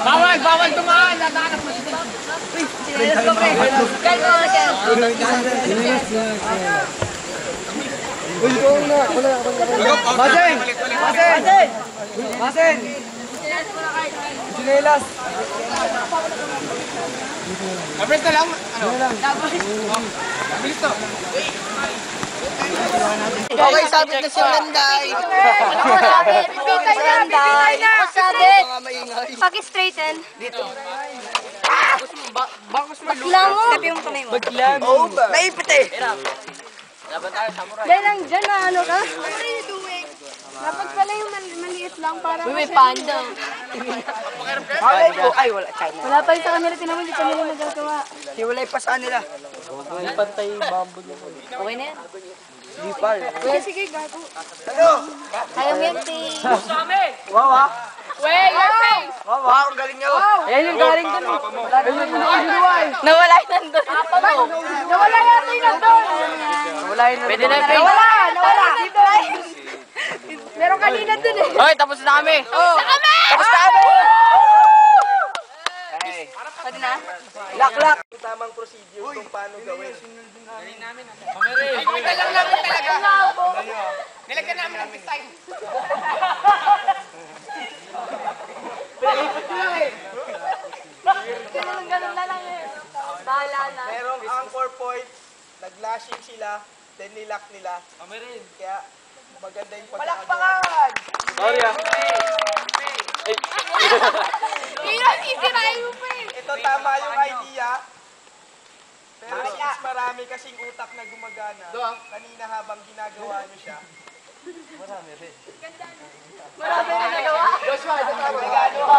Bawal tumaan. Natanak mo sila. Sinelas ko, pre. Kalma ka, Kel. Uy, ito na. Masen! Masen! Masen! Sinelas! Abres na lang. Bilis to. Okay, sabit na si Landay. Bibitay na! Sabit! Paki-straighten. Dito. Bakla mo! Tabi yung kamay mo. Naipit eh. Dahil lang dyan na ano ka? What are you doing? Dapat pala yung maliit lang para May panda. Ay, wala. China. wala pa yung sa kanila, tinamon, hindi kanila nagagawa. Hiwalay pa sa nila. Okay na yan. Di pa. Kuya, sige, gago. Ano? Kaya mo yan, si... Wow, ah. Wey, your face! Wow, ah. Ang galing niya. Ayan yung galing dun. Nawala yung nandun. Nawala yata yung nandun. Wala yun. Pwede na, pre. Nawala. Dito. Meron kanina dun eh. Hoy, tapos na kami. Tapos kami! Pwede na? Lak-lak. Tamang procedure kung paano gawin. Ikaw lang namin talaga. Nilagyan namin ng pistay. Ganun na lang eh. Bahala na. Merong anchor point. Nag-lashing sila. Then nilock nila. Kaya maganda yung pagkakagawa. Sorry ah. Isirain mo pa eh. Ito tama yung idea. Pero mas marami kasing utak na gumagana. Kanina habang ginagawa niyo siya. Marami na nagawa. Joshua, ito tama. Nagano ka